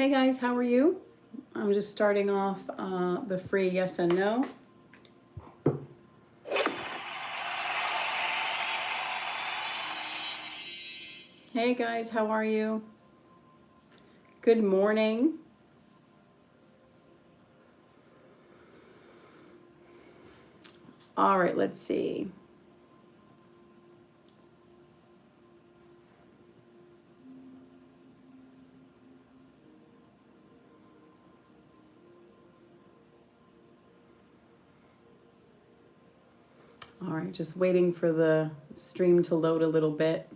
Hey guys, how are you? I'm just starting off the free yes and no. Hey guys, how are you? Good morning. All right, let's see. All right, just waiting for the stream to load a little bit.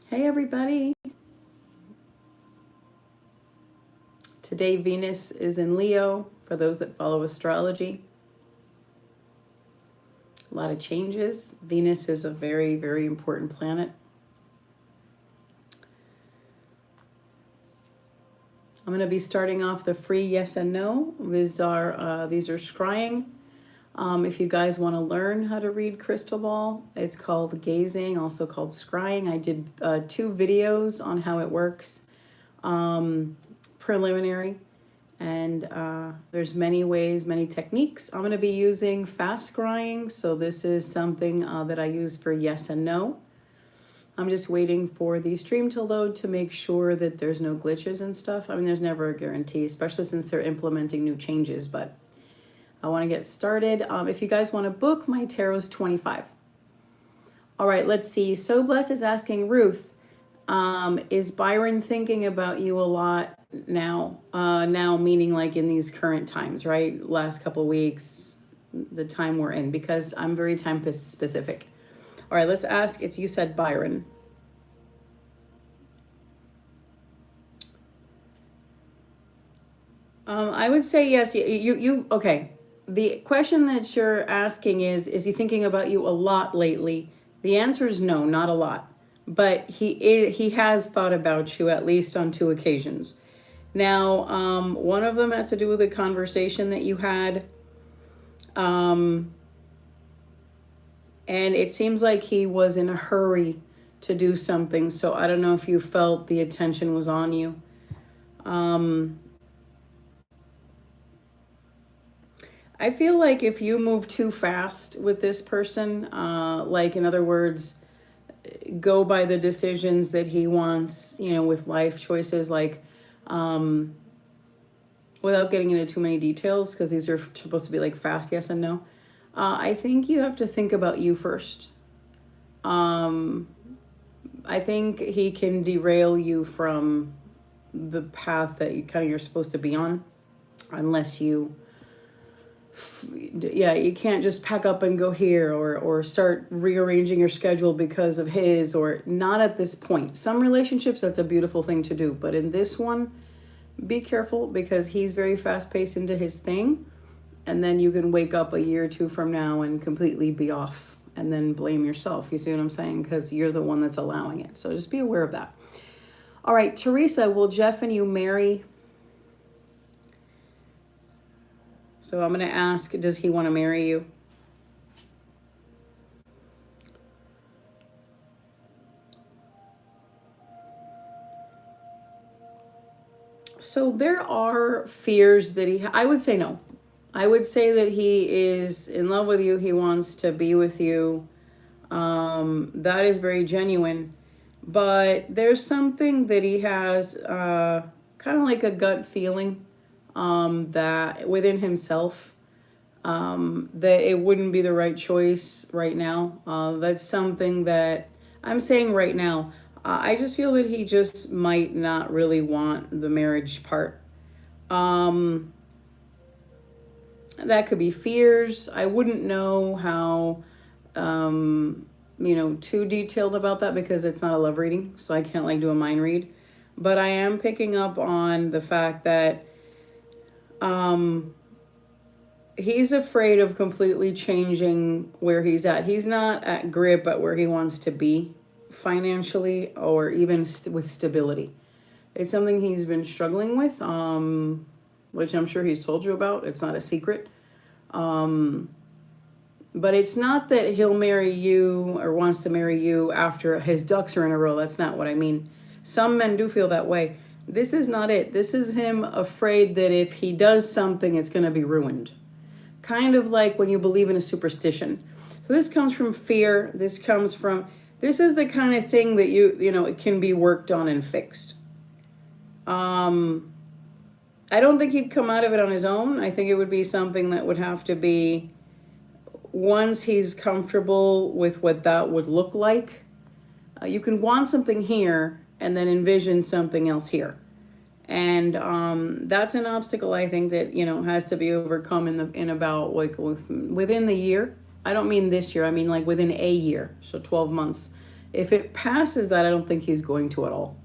Hey everybody. Today Venus is in Leo for those that follow astrology. A lot of changes. Venus is a very, very important planet. I'm going to be starting off the free yes and no. These are scrying. If you guys want to learn how to read crystal ball, it's called gazing, also called scrying. I did 2 videos on how it works, preliminary, and there's many ways, many techniques. I'm going to be using fast scrying, so this is something that I use for yes and no. I'm just waiting for the stream to load to make sure that there's no glitches and stuff. I mean, there's never a guarantee, especially since they're implementing new changes, but I want to get started. If you guys want to book, my tarot's 25. All right, let's see. So Blessed is asking, Ruth, is Byron thinking about you a lot now? Now meaning like in these current times, right? Last couple weeks, the time we're in, because I'm very time specific. All right, let's ask. You said Byron. I would say yes. You okay. The question that you're asking is he thinking about you a lot lately? The answer is no, not a lot. But he has thought about you at least on 2 occasions. Now, one of them has to do with a conversation that you had. And it seems like he was in a hurry to do something. So I don't know if you felt the attention was on you. I feel like if you move too fast with this person, like in other words, go by the decisions that he wants, with life choices, like without getting into too many details, because these are supposed to be like fast yes and no. I think you have to think about you first. I think he can derail you from the path that you're supposed to be on, unless you you can't just pack up and go here or start rearranging your schedule because of his, or not at this point. Some relationships, that's a beautiful thing to do, but in this one, be careful, because he's very fast paced into his thing, and then you can wake up a year or 2 from now and completely be off and then blame yourself. You see what I'm saying? Because you're the one that's allowing it. So just be aware of that. All right, Teresa, will Jeff and you marry? So I'm going to ask, does he want to marry you? So there are fears that I would say no. I would say that he is in love with you. He wants to be with you. That is very genuine. But there's something that he has, kind of like a gut feeling, that within himself, that it wouldn't be the right choice right now. That's something that I'm saying right now. I just feel that he just might not really want the marriage part. That could be fears. I wouldn't know how, too detailed about that, because it's not a love reading, so I can't like do a mind read. But I am picking up on the fact that he's afraid of completely changing where he's at. He's not at grip at where he wants to be financially or even with stability. It's something he's been struggling with, which I'm sure he's told you about. It's not a secret. But it's not that he'll marry you or wants to marry you after his ducks are in a row. That's not what I mean. Some men do feel that way. This is not it. This is him afraid that if he does something, it's going to be ruined. Kind of like when you believe in a superstition. So this comes from fear. This is the kind of thing that it can be worked on and fixed. I don't think he'd come out of it on his own. I think it would be something that would have to be, once he's comfortable with what that would look like. You can want something here and then envision something else here. And that's an obstacle, I think, that has to be overcome within the year. I don't mean this year, I mean like within a year, so 12 months. If it passes that, I don't think he's going to at all.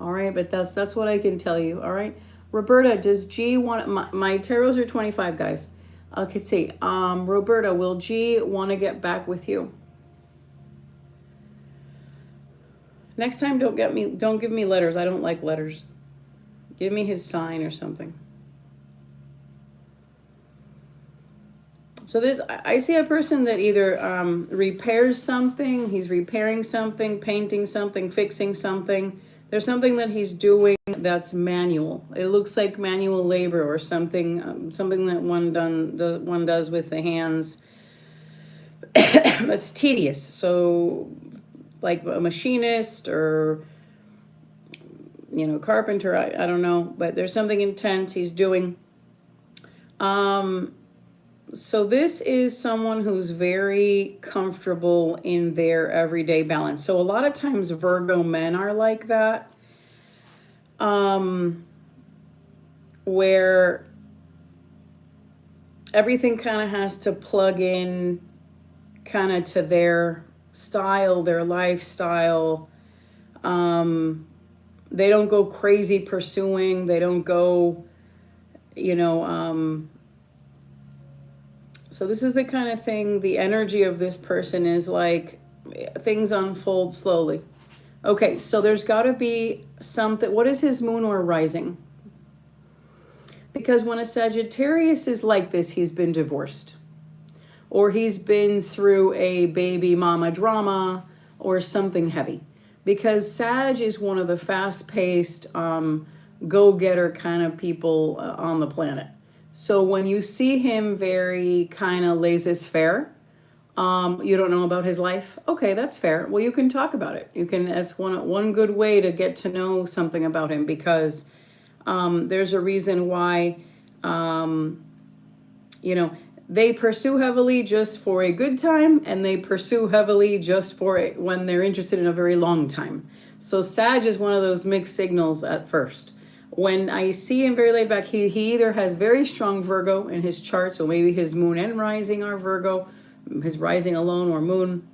All right, but that's what I can tell you. All right, Roberta, does G want my tarots are 25, guys? Okay, see. Roberta, will G want to get back with you? Next time, don't give me letters. I don't like letters. Give me his sign or something. So I see a person that either repairs something, he's repairing something, painting something, fixing something. There's something that he's doing that's manual. It looks like manual labor or something, something that one does with the hands. That's tedious. So, like a machinist or carpenter. I don't know, but there's something intense he's doing. So this is someone who's very comfortable in their everyday balance. So a lot of times Virgo men are like that, where everything kind of has to plug in kind of to their style, their lifestyle. They don't go crazy pursuing. They don't go, so this is the kind of thing, the energy of this person is like things unfold slowly. Okay, so there's got to be something. What is his moon or rising? Because when a Sagittarius is like this, he's been divorced. Or he's been through a baby mama drama or something heavy. Because Sag is one of the fast-paced, go-getter kind of people on the planet. So when you see him very kind of laissez-faire, you don't know about his life. Okay, that's fair. Well, you can talk about it. That's one good way to get to know something about him, because there's a reason why, they pursue heavily just for a good time, and they pursue heavily just for it when they're interested in a very long time. So Sag is one of those mixed signals at first. When I see him very laid back, he either has very strong Virgo in his chart, so maybe his moon and rising are Virgo, his rising alone or moon.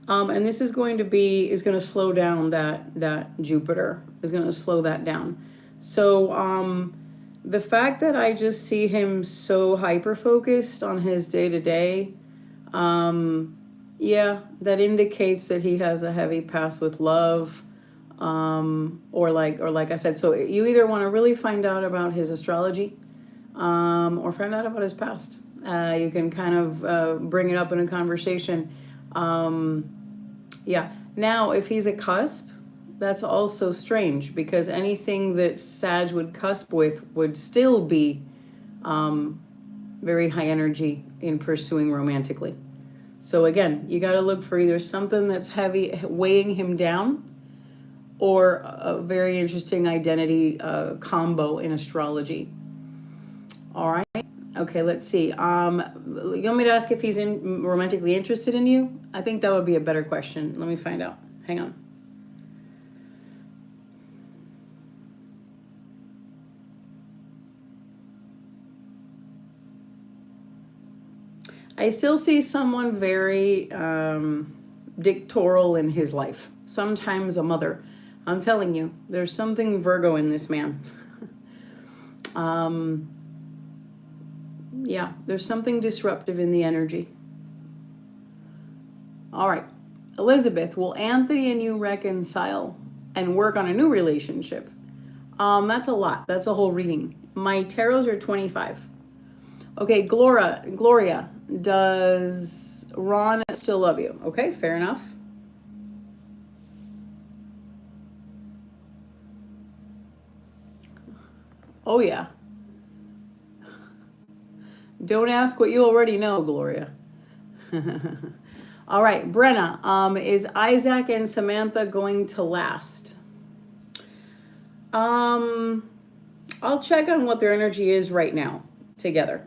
And this is going to slow down that Jupiter, is going to slow that down. So the fact that I just see him so hyper-focused on his day-to-day, that indicates that he has a heavy past with love. Or like I said, so you either want to really find out about his astrology, or find out about his past. You can kind of bring it up in a conversation. Now, if he's a cusp, that's also strange, because anything that Sag would cusp with would still be very high energy in pursuing romantically. So again, you got to look for either something that's heavy, weighing him down, or a very interesting identity combo in astrology. All right. Okay, let's see. You want me to ask if he's romantically interested in you? I think that would be a better question. Let me find out. Hang on. I still see someone very dictatorial in his life. Sometimes a mother. I'm telling you, there's something Virgo in this man. Yeah, there's something disruptive in the energy. All right. Elizabeth, will Anthony and you reconcile and work on a new relationship? That's a lot. That's a whole reading. My tarots are 25. Okay, Gloria, does Ron still love you? Okay, fair enough. Oh, yeah. Don't ask what you already know, Gloria. All right, Brenna, is Isaac and Samantha going to last? I'll check on what their energy is right now together.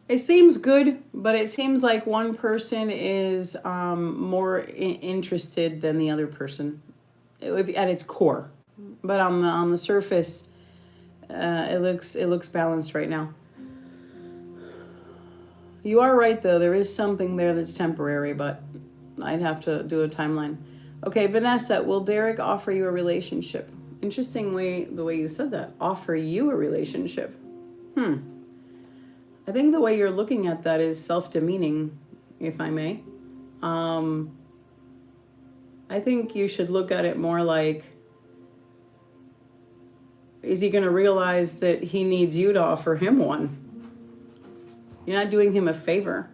It seems good, but it seems like one person is more interested than the other person at its core. But on the surface, it looks balanced right now. You are right, though. There is something there that's temporary, but I'd have to do a timeline. Okay, Vanessa, will Derek offer you a relationship? Interesting the way you said that. Offer you a relationship. I think the way you're looking at that is self-demeaning, if I may. I think you should look at it more like, is he going to realize that he needs you to offer him one? You're not doing him a favor.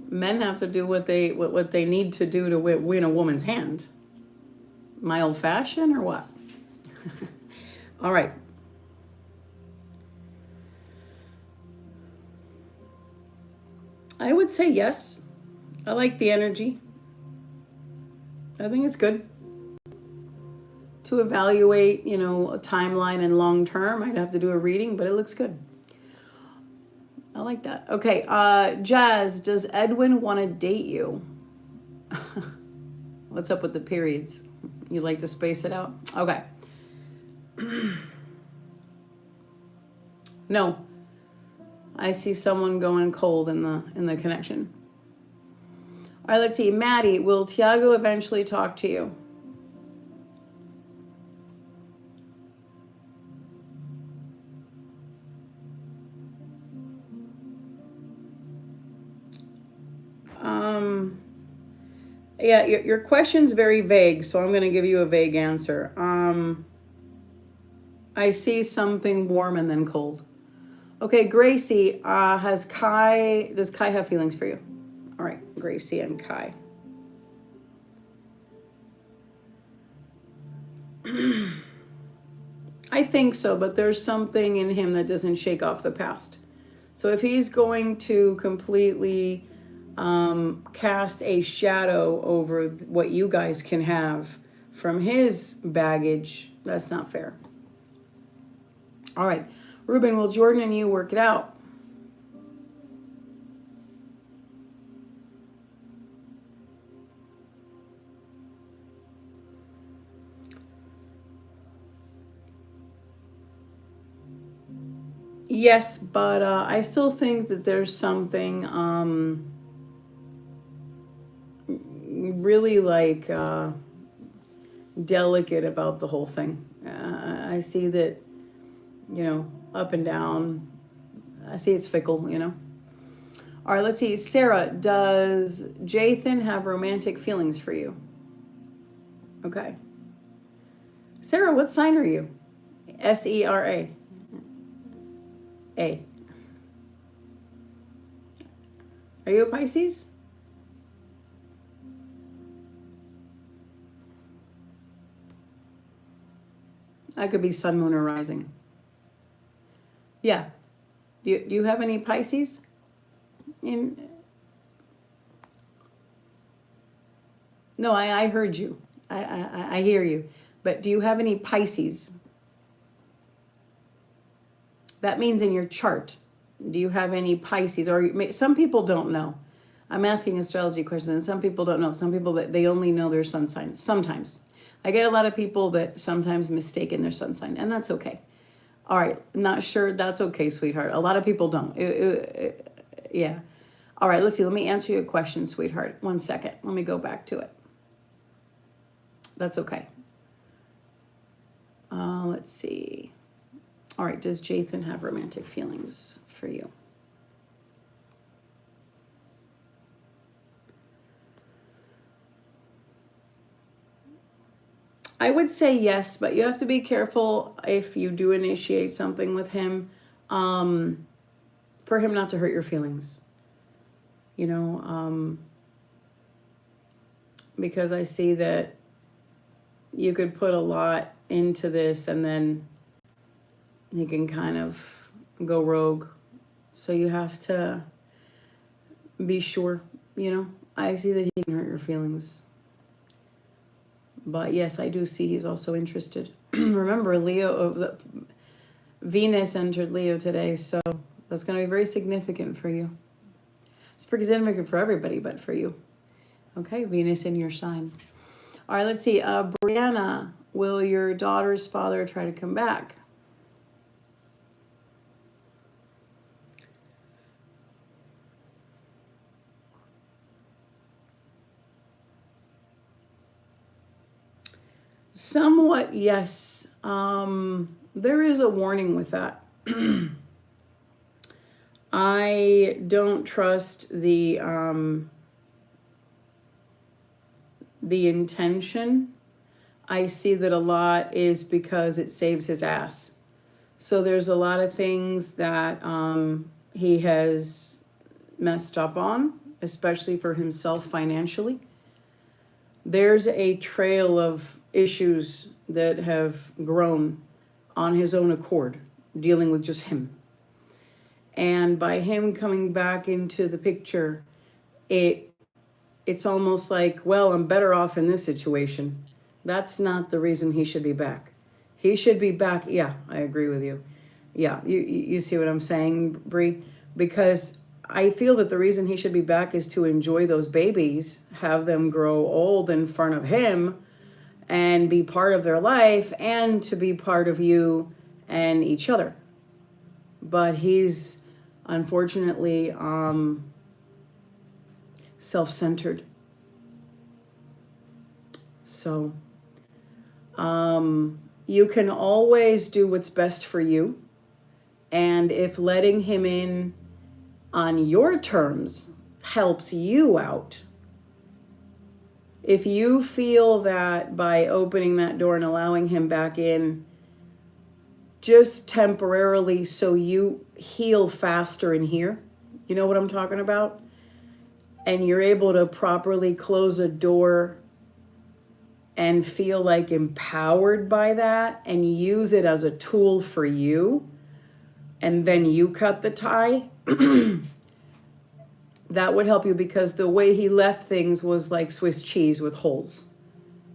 Men have to do what they need to do to win a woman's hand. My old fashioned or what? All right. I would say yes. I like the energy. I think it's good to evaluate, a timeline and long term. I'd have to do a reading, but it looks good. I like that. Okay, Jazz, does Edwin want to date you? What's up with the periods? You like to space it out? Okay. No. I see someone going cold in the connection. All right, let's see. Maddie, will Tiago eventually talk to you? Yeah, your question's very vague, so I'm going to give you a vague answer. I see something warm and then cold. Okay, Gracie, does Kai have feelings for you? All right, Gracie and Kai. I think so, but there's something in him that doesn't shake off the past. So if he's going to completely cast a shadow over what you guys can have from his baggage, that's not fair. All right. Ruben, will Jordan and you work it out? Yes, but I still think that there's something really like delicate about the whole thing. I see that, up and down. I see it's fickle, All right, let's see. Sarah, does Jathan have romantic feelings for you? Okay. Sarah, what sign are you? SERA. A. Are you a Pisces? I could be sun, moon, or rising. Yeah. Do you have any Pisces? No, I heard you. I hear you. But do you have any Pisces? That means in your chart. Do you have any Pisces? Or some people don't know. I'm asking astrology questions, and some people don't know. Some people that they only know their sun sign. Sometimes I get a lot of people that sometimes mistaken their sun sign, and that's okay. All right, not sure. That's okay, sweetheart. A lot of people don't. Yeah. All right, let's see. Let me answer your question, sweetheart. 1 second. Let me go back to it. That's okay. Let's see. All right, does Jathan have romantic feelings for you? I would say yes, but you have to be careful if you do initiate something with him, for him not to hurt your feelings. You know, because I see that you could put a lot into this and then he can kind of go rogue. So you have to be sure, you know. I see that he can hurt your feelings. But yes, I do see he's also interested. Remember, Venus entered Leo today, so that's going to be very significant for you. It's pretty significant for everybody, but for you. Okay, Venus in your sign. All right, let's see. Brianna, will your daughter's father try to come back? Somewhat, yes. There is a warning with that. I don't trust the intention. I see that a lot is because it saves his ass. So there's a lot of things that he has messed up on, especially for himself financially. There's a trail of issues that have grown on his own accord, dealing with just him. And by him coming back into the picture, it's almost like, well, I'm better off in this situation. That's not the reason he should be back. He should be back. Yeah, I agree with you. Yeah, you see what I'm saying, Bree? Because I feel that the reason he should be back is to enjoy those babies, have them grow old in front of him and be part of their life and to be part of you and each other. But he's unfortunately self-centered. So you can always do what's best for you. And if letting him in on your terms helps you out, if you feel that by opening that door and allowing him back in just temporarily so you heal faster in here, you know what I'm talking about? And you're able to properly close a door and feel like empowered by that and use it as a tool for you, and then you cut the tie, that would help you, because the way he left things was like Swiss cheese with holes.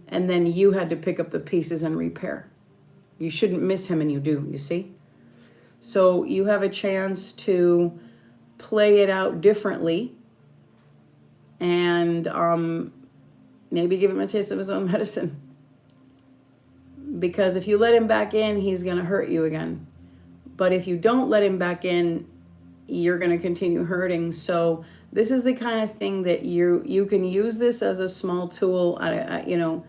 And then you had to pick up the pieces and repair. You shouldn't miss him, and you do, you see? So you have a chance to play it out differently and maybe give him a taste of his own medicine. Because if you let him back in, he's going to hurt you again. But if you don't let him back in, you're going to continue hurting. So this is the kind of thing that you can use this as a small tool, kind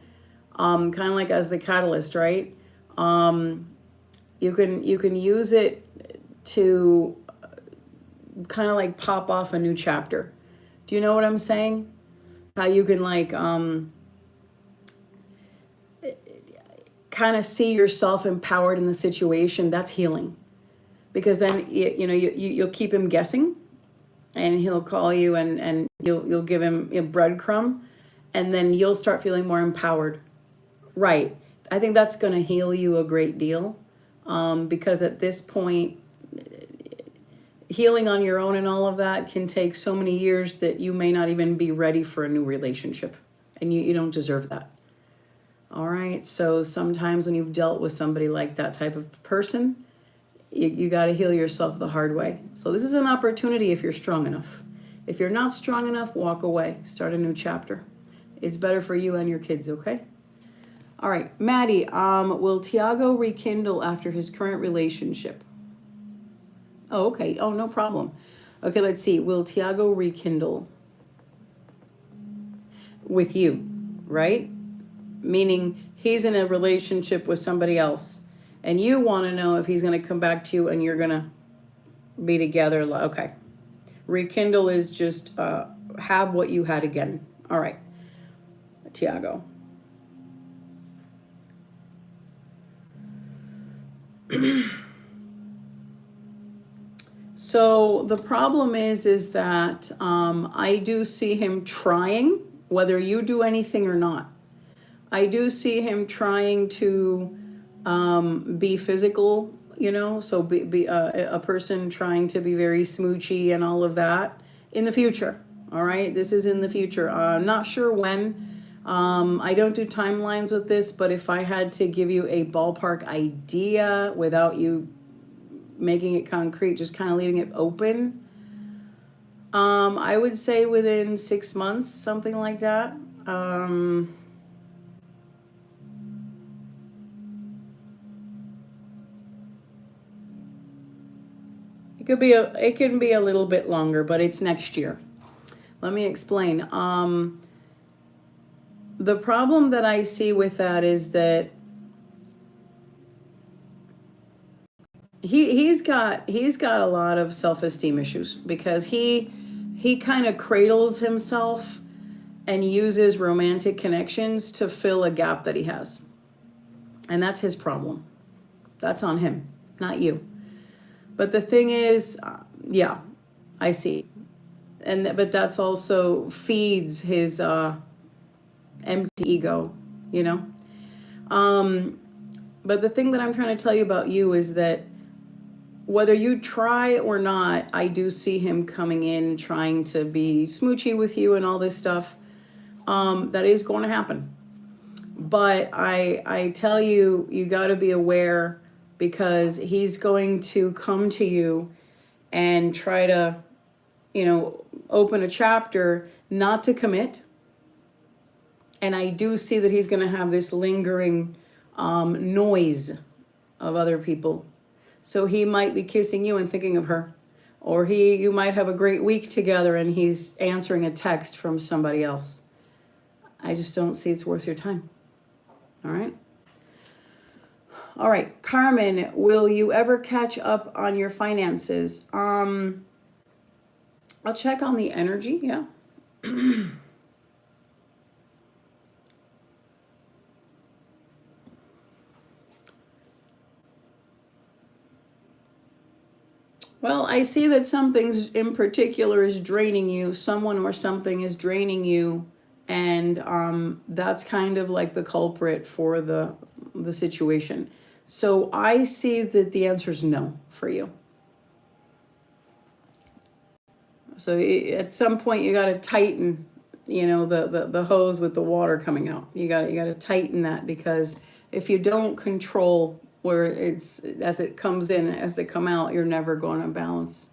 of like as the catalyst, right? You can use it to kind of like pop off a new chapter. Do you know what I'm saying? How you can like kind of see yourself empowered in the situation. That's healing. Because then you'll keep him guessing, and he'll call you and you'll give him a breadcrumb, and then you'll start feeling more empowered. Right. I think that's going to heal you a great deal, because at this point, healing on your own and all of that can take so many years that you may not even be ready for a new relationship, and you don't deserve that. All right. So sometimes when you've dealt with somebody like that type of person, you got to heal yourself the hard way. So this is an opportunity if you're strong enough. If you're not strong enough, walk away. Start a new chapter. It's better for you and your kids, okay? All right, Maddie, will Tiago rekindle after his current relationship? Oh, okay. Oh, no problem. Okay, let's see. Will Tiago rekindle with you, right? Meaning he's in a relationship with somebody else, and you want to know if he's going to come back to you and you're going to be together. Okay. Rekindle is just have what you had again. All right, Tiago. So the problem is that I do see him trying, whether you do anything or not. I do see him trying to be physical, you know, so be a person trying to be very smoochy and all of that in the future. All right, this is in the future. I'm not sure when. I don't do timelines with this, but if I had to give you a ballpark idea without you making it concrete, just kind of leaving it open, I would say within 6 months, something like that. It can be a little bit longer, but it's next year. Let me explain. The problem that I see with that is that he's got a lot of self-esteem issues because he kind of cradles himself and uses romantic connections to fill a gap that he has. And that's his problem. That's on him, not you. But the thing is, yeah, I see. But that's also feeds his empty ego, you know? But the thing that I'm trying to tell you about you is that whether you try or not, I do see him coming in trying to be smoochy with you and all this stuff. That is going to happen. But I tell you, you got to be aware because he's going to come to you and try to, you know, open a chapter not to commit. And I do see that he's going to have this lingering noise of other people. So he might be kissing you and thinking of her. Or you might have a great week together and he's answering a text from somebody else. I just don't see it's worth your time. All right. All right, Carmen, will you ever catch up on your finances? I'll check on the energy, yeah. Well, I see that something's in particular is draining you. Someone or something is draining you, and that's kind of like the culprit for the situation. So I see that the answer is no for you. So at some point you got to tighten, you know, the hose with the water coming out. You got to tighten that because if you don't control where it's as it comes in, as they come out, you're never going to balance.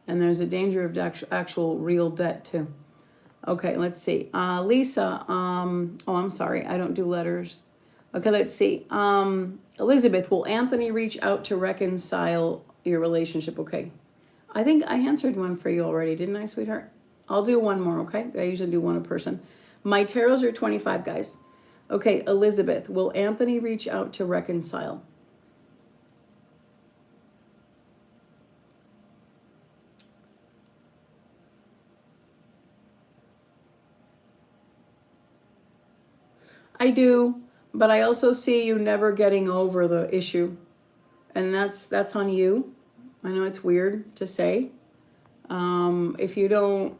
And there's a danger of actual real debt too. Okay, let's see. Lisa, oh, I'm sorry, I don't do letters. Okay, let's see. Elizabeth, will Anthony reach out to reconcile your relationship? Okay. I think I answered one for you already, didn't I, sweetheart? I'll do one more, okay? I usually do one a person. My tarots are 25, guys. Okay, Elizabeth, will Anthony reach out to reconcile? I do, but I also see you never getting over the issue. And that's on you. I know it's weird to say. If you don't,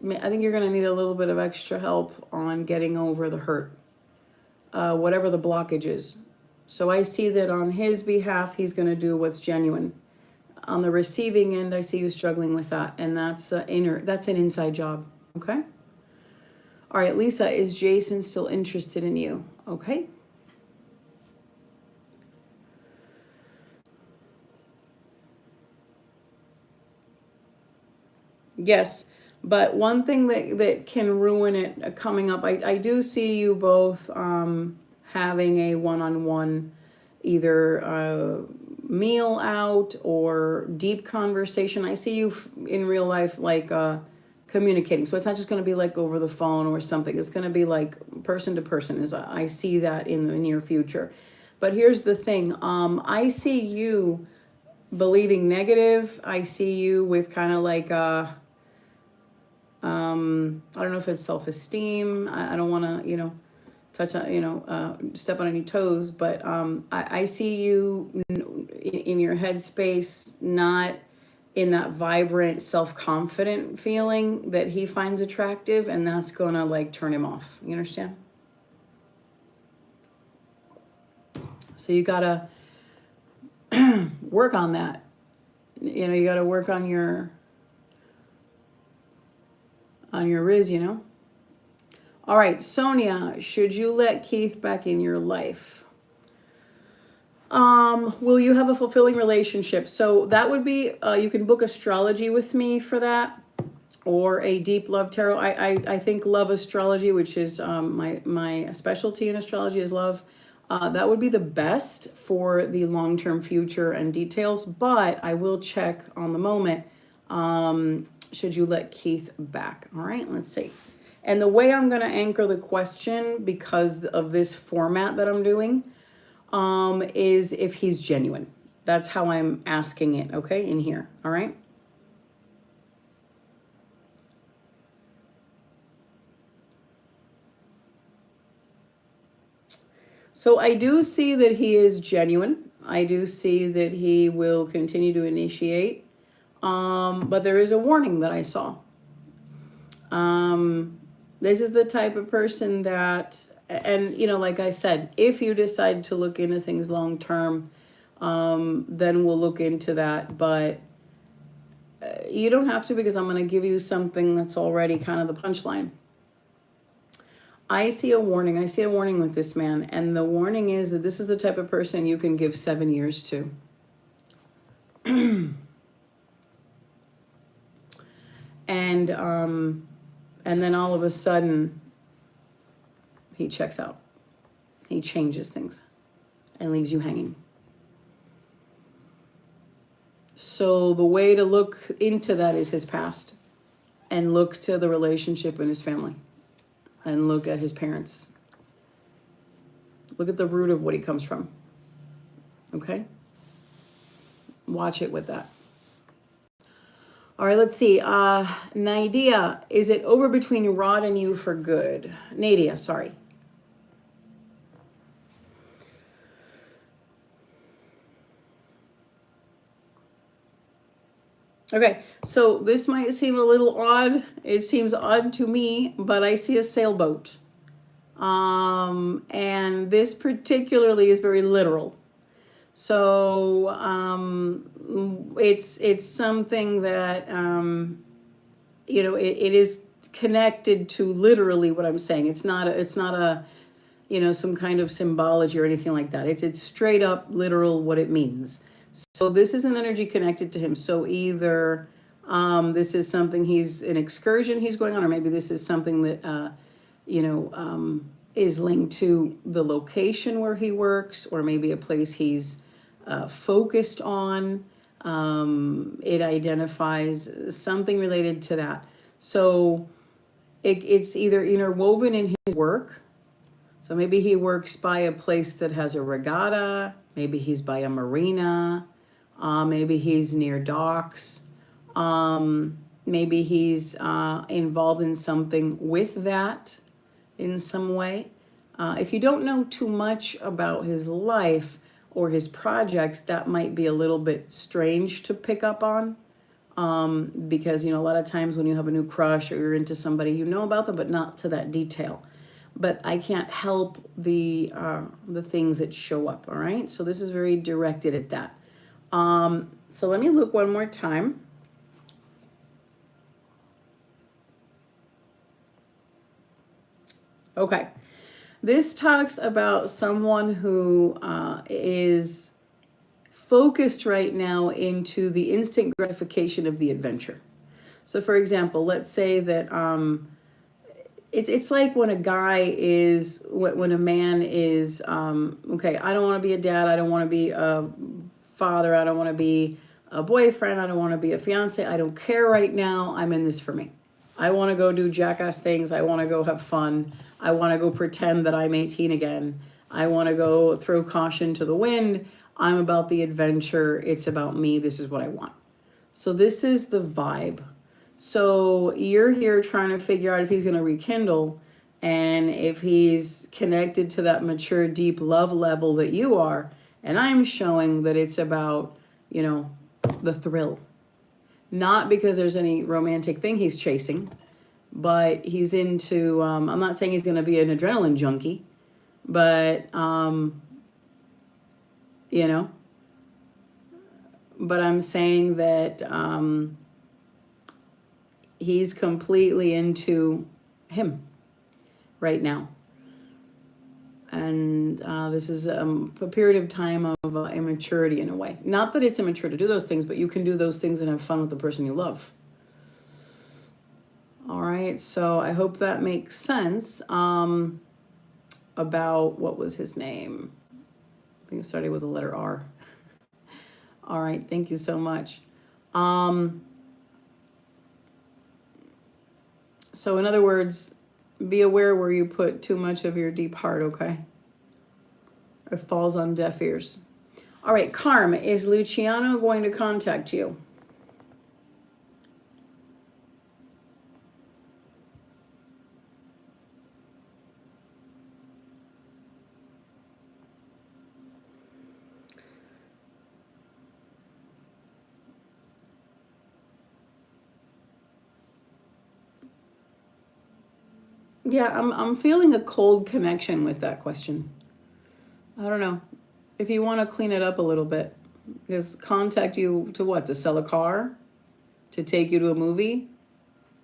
I think you're going to need a little bit of extra help on getting over the hurt, whatever the blockage is. So I see that on his behalf, he's going to do what's genuine. On the receiving end, I see you struggling with that, and that's an inside job. Okay. All right, Lisa, is Jason still interested in you? Okay. Yes. But one thing that can ruin it coming up, I do see you both having a one-on-one, either meal out or deep conversation. I see you in real life like communicating. So it's not just going to be like over the phone or something. It's going to be like person to person. Is I see that in the near future. But here's the thing. I see you believing negative. I see you with kind of like I don't know if it's self-esteem. I don't want to, touch on, step on any toes, but I see you in your headspace, not in that vibrant, self-confident feeling that he finds attractive, and that's gonna like turn him off. You understand? So you gotta work on that. You gotta work on your Riz, All right, Sonia, should you let Keith back in your life? Will you have a fulfilling relationship? So that would be, you can book astrology with me for that, or a deep love tarot. I think love astrology, which is my specialty in astrology is love. That would be the best for the long-term future and details, but I will check on the moment. Should you let Keith back? All right, let's see. And the way I'm going to anchor the question, because of this format that I'm doing, is if he's genuine. That's how I'm asking it, okay, in here, all right? So I do see that he is genuine. I do see that he will continue to initiate. But there is a warning that I saw. This is the type of person that, and like I said, if you decide to look into things long term, then we'll look into that. But you don't have to, because I'm going to give you something that's already kind of the punchline. I see a warning. I see a warning with this man. And the warning is that this is the type of person you can give 7 years to. And then all of a sudden, he checks out. He changes things and leaves you hanging. So the way to look into that is his past, and look to the relationship in his family, and look at his parents. Look at the root of what he comes from. Okay? Watch it with that. All right, let's see. Nadia, is it over between Rod and you for good? Nadia, sorry. Okay, so this might seem a little odd. It seems odd to me, but I see a sailboat. And this particularly is very literal. So it's something that it is connected to literally what I'm saying. It's not a some kind of symbology or anything like that. It's straight up literal what it means. So this is an energy connected to him. So either this is something an excursion he's going on, or maybe this is something that is linked to the location where he works, or maybe a place he's focused on. It identifies something related to that. So it's either interwoven in his work. So maybe he works by a place that has a regatta. Maybe he's by a marina. Maybe he's near docks. Maybe he's involved in something with that in some way. If you don't know too much about his life or his projects, that might be a little bit strange to pick up on. Because, a lot of times when you have a new crush or you're into somebody, you know about them, but not to that detail. But I can't help the things that show up, all right? So this is very directed at that. So let me look one more time. Okay. This talks about someone who is focused right now into the instant gratification of the adventure. So for example, let's say that it's like when a guy is, when a man is, okay, I don't want to be a dad, I don't want to be a father, I don't want to be a boyfriend, I don't want to be a fiance, I don't care right now, I'm in this for me. I want to go do jackass things, I want to go have fun, I want to go pretend that I'm 18 again, I want to go throw caution to the wind, I'm about the adventure, it's about me, this is what I want. So this is the vibe. So you're here trying to figure out if he's going to rekindle and if he's connected to that mature, deep love level that you are. And I'm showing that it's about, you know, the thrill. Not because there's any romantic thing he's chasing, but he's into, I'm not saying he's going to be an adrenaline junkie, but, you know, but I'm saying that, he's completely into him right now. And this is a period of time of immaturity in a way. Not that it's immature to do those things, but you can do those things and have fun with the person you love. All right, so I hope that makes sense. About, what was his name? I think it started with the letter R. All right, thank you so much. So in other words, be aware where you put too much of your deep heart, okay? It falls on deaf ears. All right, Carm, is Luciano going to contact you? Yeah, I'm feeling a cold connection with that question. I don't know. If you want to clean it up a little bit, does contact you to what? To sell a car? To take you to a movie?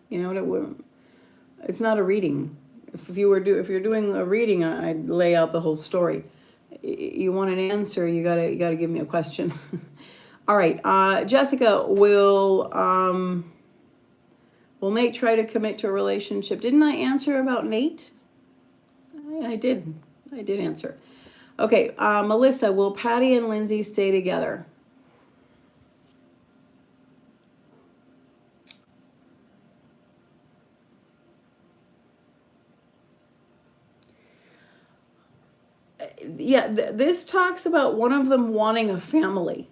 You know what? It's not a reading. If you're doing a reading, I'd lay out the whole story. You want an answer, you gotta give me a question. All right, Jessica, will Nate try to commit to a relationship? Didn't I answer about Nate? I did answer. Okay, Melissa, will Patty and Lindsay stay together? Yeah, this talks about one of them wanting a family.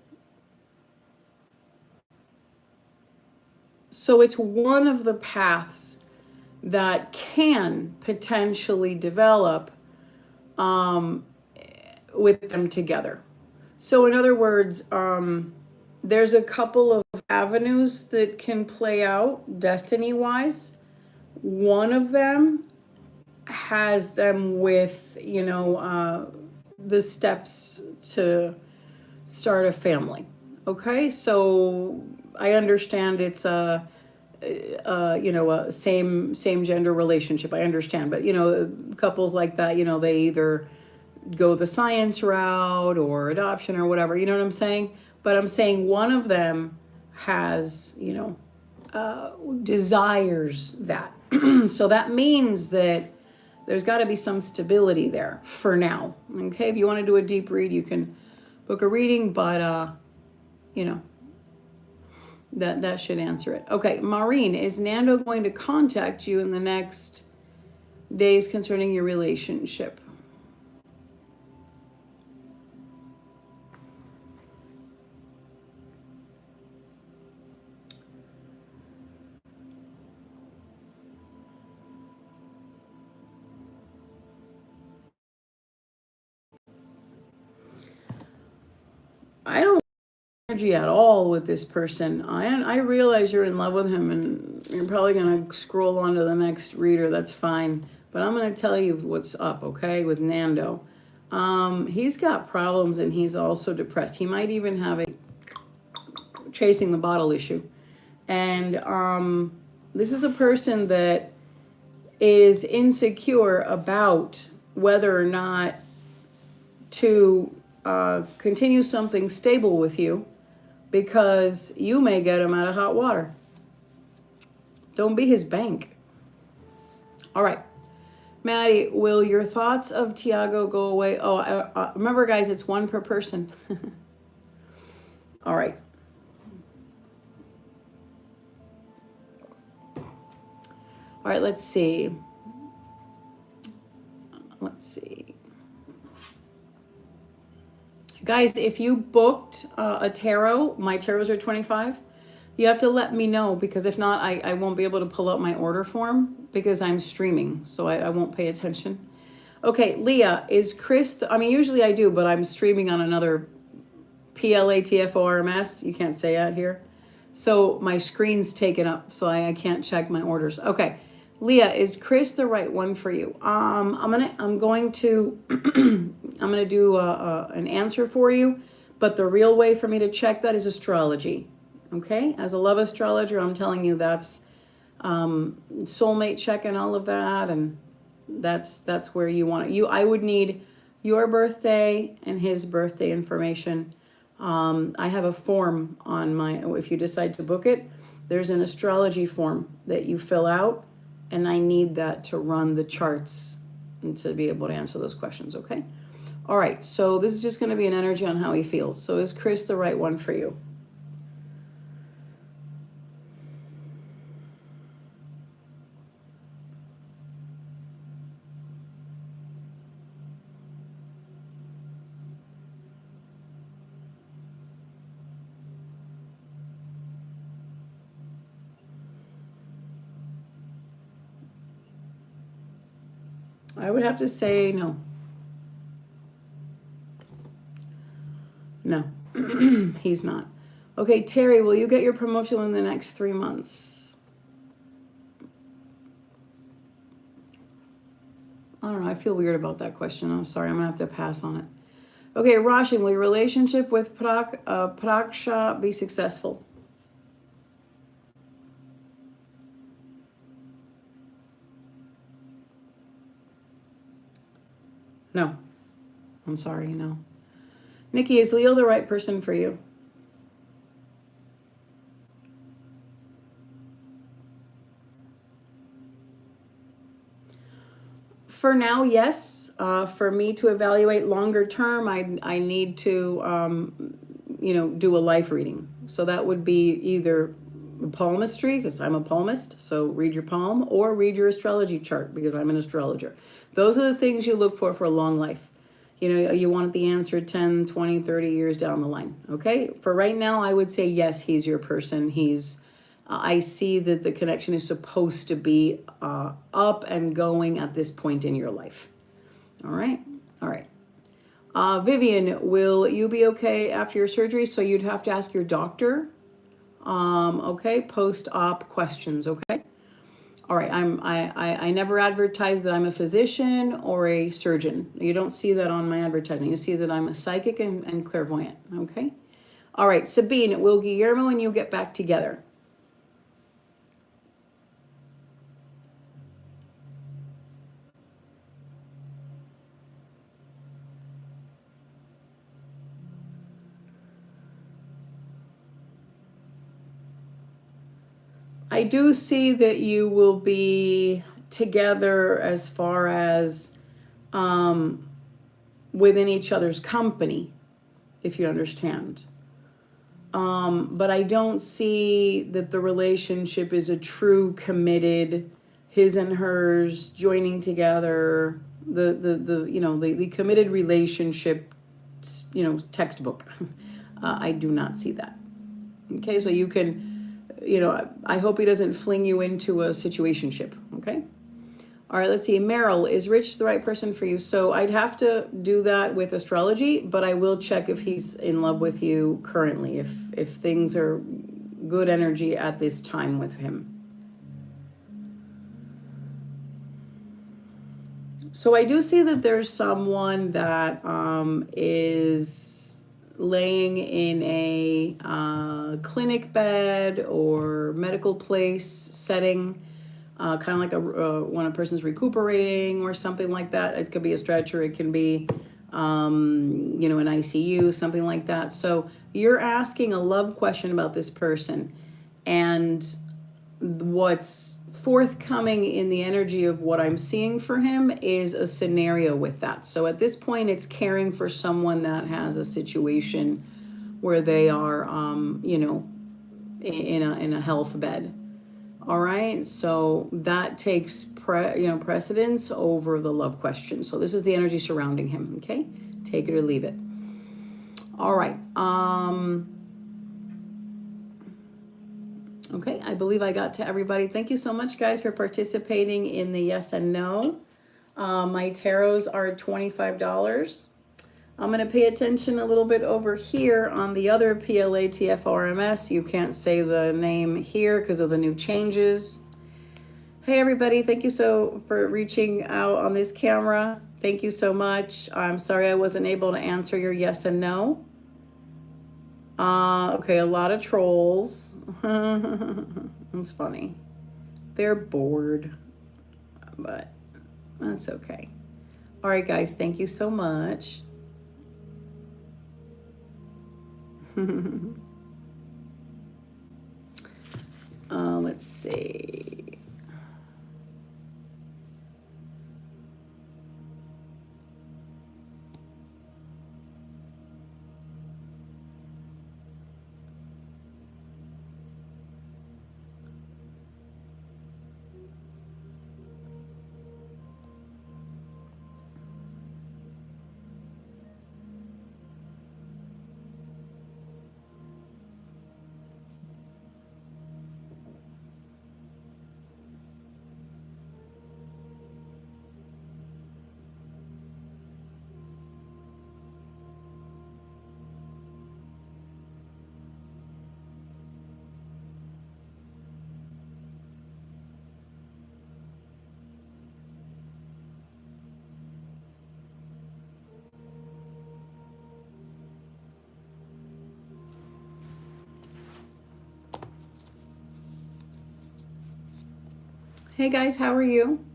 So it's one of the paths that can potentially develop with them together. So in other words, there's a couple of avenues that can play out destiny-wise. One of them has them with, the steps to start a family. Okay, so I understand it's a same gender relationship. I understand, but couples like that, they either go the science route or adoption or whatever. You know what I'm saying? But I'm saying one of them has, desires that. So that means that there's got to be some stability there for now. Okay, if you want to do a deep read, you can book a reading, but that should answer it. Okay, Maureen, is Nando going to contact you in the next days concerning your relationship? I don't energy at all with this person. I realize you're in love with him and you're probably going to scroll on to the next reader. That's fine. But I'm going to tell you what's up, okay, with Nando. He's got problems and he's also depressed. He might even have a chasing the bottle issue. And this is a person that is insecure about whether or not to continue something stable with you because you may get him out of hot water. Don't be his bank. All right. Maddie, will your thoughts of Tiago go away? Oh, remember, guys, it's one per person. All right. All right, let's see. Let's see. Guys, if you booked a tarot, my tarots are 25. You have to let me know, because if not, I won't be able to pull out my order form because I'm streaming, so I won't pay attention. Okay, Leah, is Chris, I mean, usually I do, but I'm streaming on another PLATFORMS. You can't say that here. So my screen's taken up, so I can't check my orders. Okay, Leah, is Chris the right one for you? I'm going to do an answer for you, but the real way for me to check that is astrology. Okay, as a love astrologer, I'm telling you that's soulmate check and all of that, and that's where you want it. I would need your birthday and his birthday information. I have a form on my, if you decide to book it, there's an astrology form that you fill out, and I need that to run the charts and to be able to answer those questions, okay? All right, so this is just going to be an energy on how he feels. So is Chris the right one for you? I would have to say no. No, he's not. Okay, Terry, will you get your promotion in the next 3 months? I don't know. I feel weird about that question. I'm sorry. I'm going to have to pass on it. Okay, Roshan, will your relationship with Praksha be successful? No. I'm sorry, no. Nikki, is Leo the right person for you? For now, yes. For me to evaluate longer term, I need to, do a life reading. So that would be either palmistry, because I'm a palmist, so read your palm, or read your astrology chart, because I'm an astrologer. Those are the things you look for a long life. You want the answer 10, 20, 30 years down the line. Okay? For right now, I would say yes, he's your person. I see that the connection is supposed to be up and going at this point in your life. All right? All right. Vivian, will you be okay after your surgery? So you'd have to ask your doctor. Okay, post-op questions, okay? All right, I never advertise that I'm a physician or a surgeon. You don't see that on my advertising. You see that I'm a psychic and clairvoyant, okay? All right, Sabine, will Guillermo and you get back together? I do see that you will be together as far as within each other's company, if you understand. But I don't see that the relationship is a true committed, his and hers joining together, the committed relationship, textbook. I do not see that. Okay, so you can, I hope he doesn't fling you into a situationship. Okay. All right, let's see. Meryl, is Rich the right person for you? So I'd have to do that with astrology, but I will check if he's in love with you currently, if things are good energy at this time with him. So I do see that there's someone that is laying in a clinic bed or medical place setting, kind of like when a person's recuperating or something like that. It could be a stretcher, it can be an ICU, something like that. So you're asking a love question about this person, and what's forthcoming in the energy of what I'm seeing for him is a scenario with that. So at this point, it's caring for someone that has a situation where they are, you know, in a health bed. All right, so that takes precedence over the love question. So this is the energy surrounding him. Okay, take it or leave it. All right. Okay, I believe I got to everybody. Thank you so much, guys, for participating in the yes and no. My tarots are $25. I'm going to pay attention a little bit over here on the other PLATFRMS. You can't say the name here because of the new changes. Hey, everybody. Thank you for reaching out on this camera. Thank you so much. I'm sorry I wasn't able to answer your yes and no. Okay, a lot of trolls. That's funny. They're bored, but that's okay. All right, guys. Thank you so much. Let's see. Hey guys, how are you?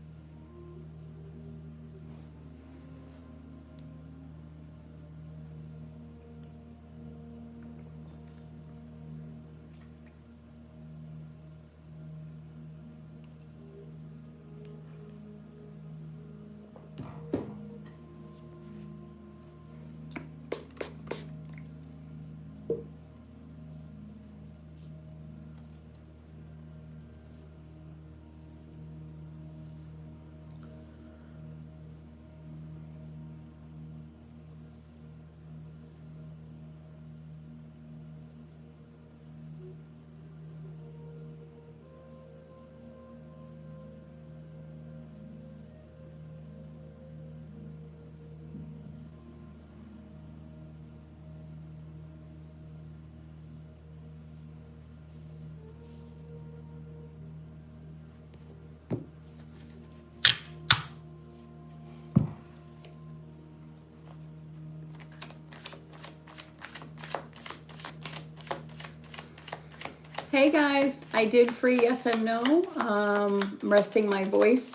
Hey guys, I did free yes and no. I'm resting my voice.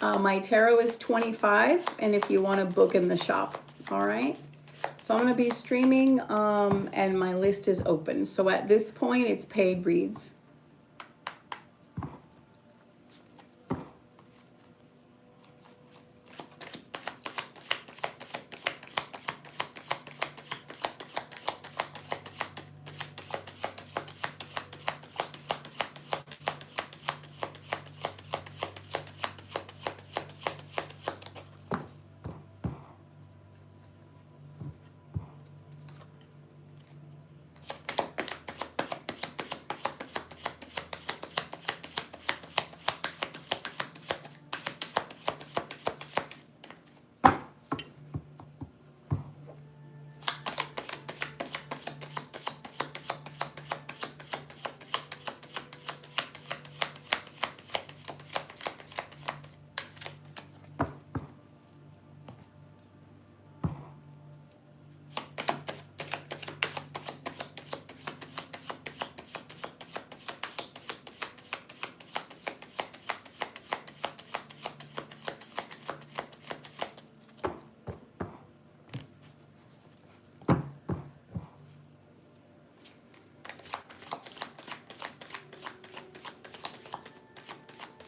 My tarot is 25, and if you want to book in the shop, all right? So I'm going to be streaming, and my list is open. So at this point, it's paid reads.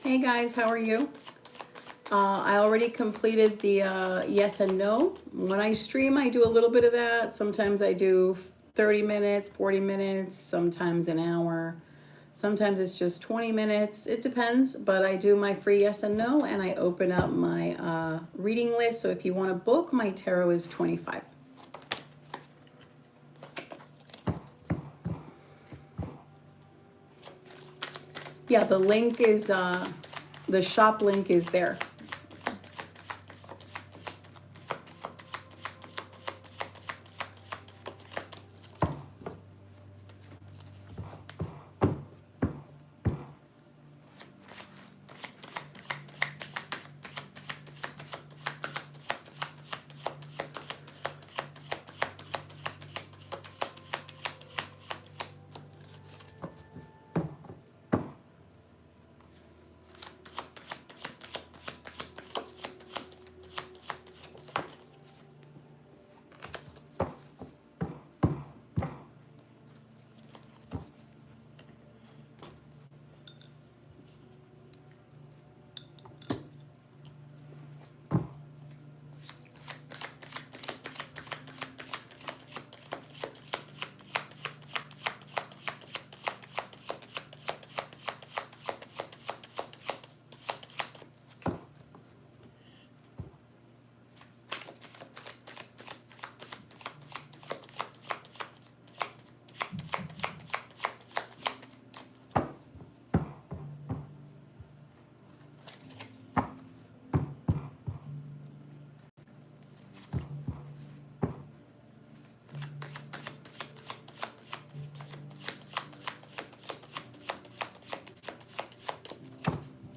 Hey guys, how are you? I already completed the yes and no. When I stream, I do a little bit of that. Sometimes I do 30 minutes, 40 minutes, sometimes an hour. Sometimes it's just 20 minutes. It depends, but I do my free yes and no, and I open up my reading list. So if you want to book, my tarot is 25. Yeah, the link is, the shop link is there.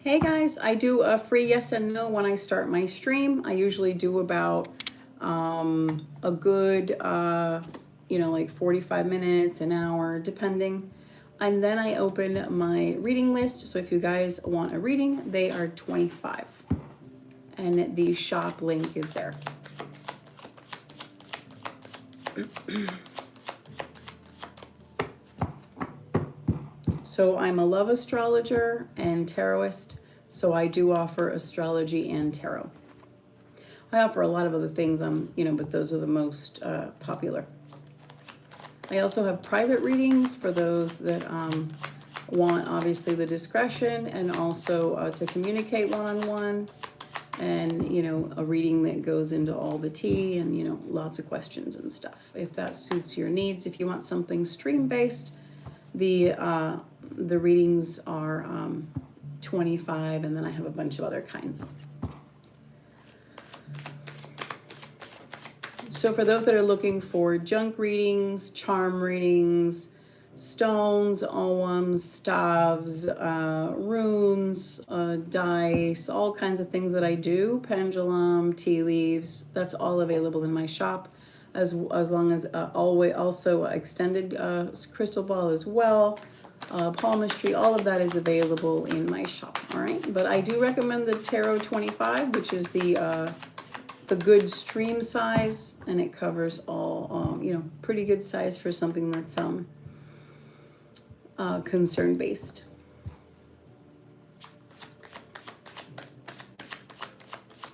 Hey guys, I do a free yes and no when I start my stream. I usually do about a good, like 45 minutes, an hour, depending. And then I open my reading list. So if you guys want a reading, they are 25. And the shop link is there. So I'm a love astrologer and tarotist, so I do offer astrology and tarot. I offer a lot of other things, but those are the most popular. I also have private readings for those that want, obviously, the discretion and also to communicate one-on-one, and, a reading that goes into all the tea and, lots of questions and stuff, if that suits your needs. If you want something stream-based, the readings are 25, and then I have a bunch of other kinds. So for those that are looking for junk readings, charm readings, stones, oghams, staves, runes, dice, all kinds of things that I do, pendulum, tea leaves, that's all available in my shop, as long as also extended crystal ball as well, palmistry, all of that is available in my shop. All right, but I do recommend the Tarot 25, which is the good stream size, and it covers all, pretty good size for something that's concern based.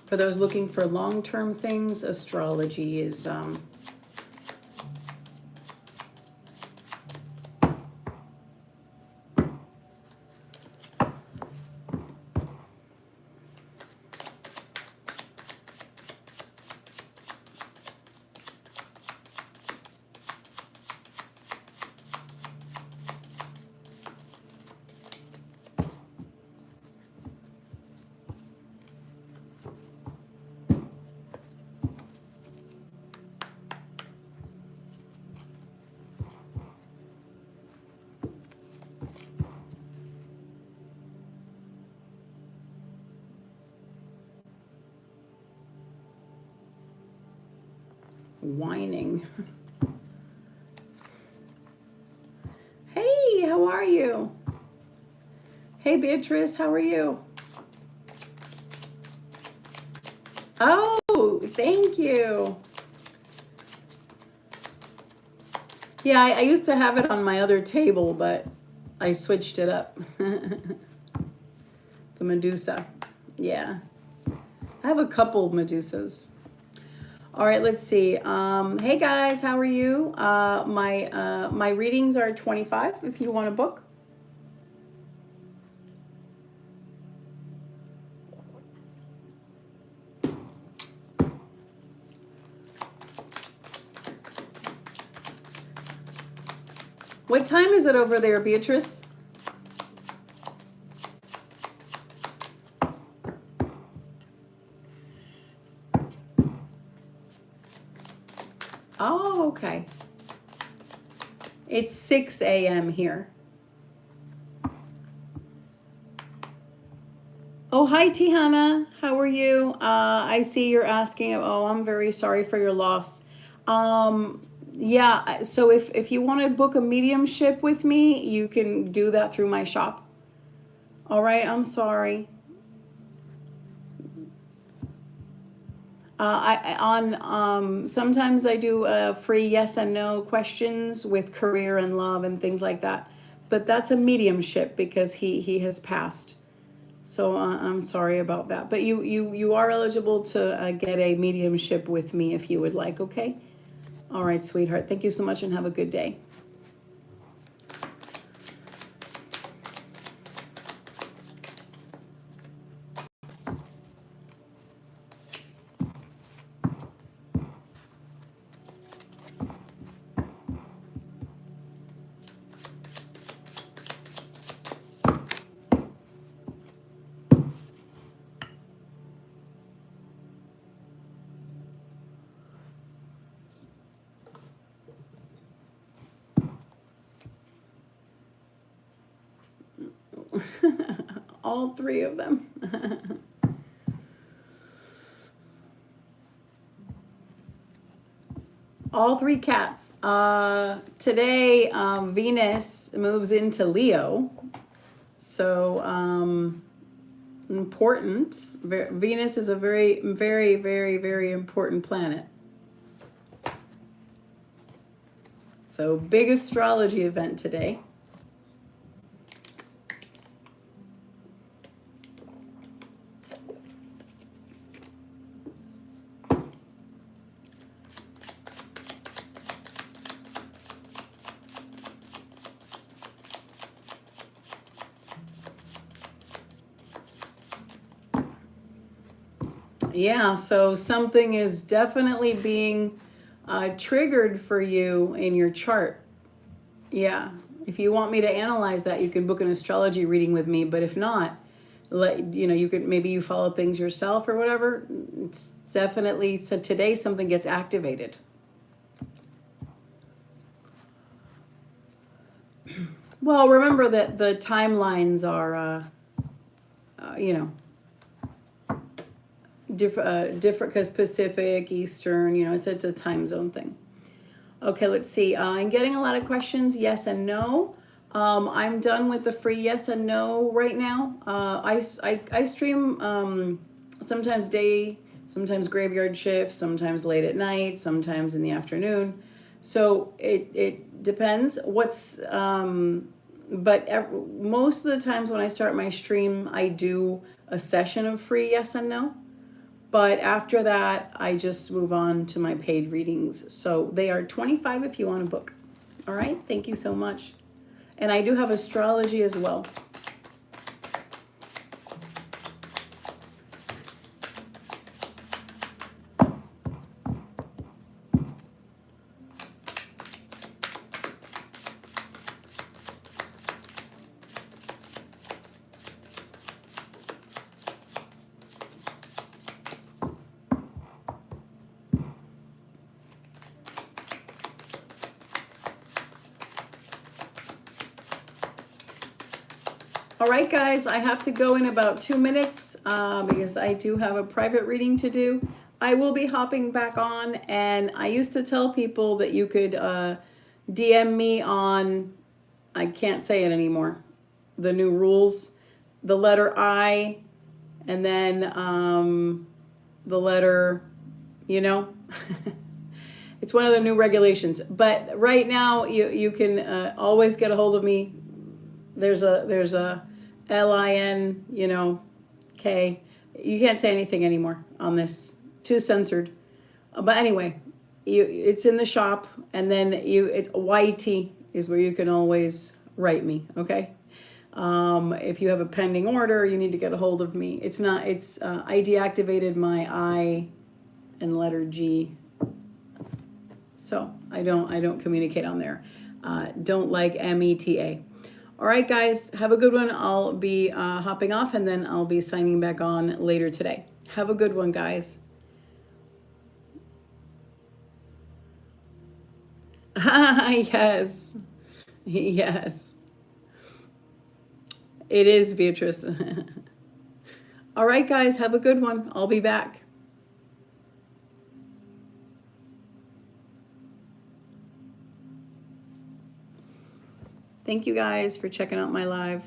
For those looking for long-term things, astrology is whining. Hey, how are you? Hey, Beatrice, how are you? Oh, thank you. Yeah, I used to have it on my other table, but I switched it up. The Medusa. Yeah. I have a couple Medusas. All right, let's see. Hey guys, how are you? My readings are 25 if you want to book. What time is it over there, Beatrice? Oh, okay. It's 6 a.m. here. Oh, hi, Tihana. How are you? I see you're asking. Oh, I'm very sorry for your loss. Yeah, so if you want to book a mediumship with me, you can do that through my shop. All right, I'm sorry. Sometimes I do free yes and no questions with career and love and things like that, but that's a mediumship because he has passed. So I'm sorry about that, but you are eligible to get a mediumship with me if you would like. Okay. All right, sweetheart. Thank you so much and have a good day. All three of them. All three cats. Today, Venus moves into Leo. So, important. Venus is a very, very, very, very important planet. So, big astrology event today. Yeah, so something is definitely being triggered for you in your chart. Yeah, if you want me to analyze that, you can book an astrology reading with me. But if not, you could maybe you follow things yourself or whatever. It's definitely so today something gets activated. Well, remember that the timelines are, different because Pacific, Eastern, it's a time zone thing. Okay, let's see. I'm getting a lot of questions, yes and no. I'm done with the free yes and no right now. I stream sometimes day, sometimes graveyard shift, sometimes late at night, sometimes in the afternoon. So it depends. But most of the times when I start my stream, I do a session of free yes and no. But after that, I just move on to my paid readings. So they are 25 if you want to book. All right. Thank you so much. And I do have astrology as well. All right, guys, I have to go in about 2 minutes because I do have a private reading to do. I will be hopping back on, and I used to tell people that you could DM me on, I can't say it anymore, the new rules, the letter I, and then the letter, it's one of the new regulations. But right now, you can always get a hold of me. There's a LIN, K. You can't say anything anymore on this. Too censored. But anyway, it's in the shop, and then it's YT is where you can always write me. Okay. If you have a pending order, you need to get a hold of me. It's not. It's I deactivated my I and letter G, so I don't communicate on there. Don't like META. All right, guys, have a good one. I'll be hopping off, and then I'll be signing back on later today. Have a good one, guys. Yes. Yes. It is, Beatrice. All right, guys, have a good one. I'll be back. Thank you guys for checking out my live.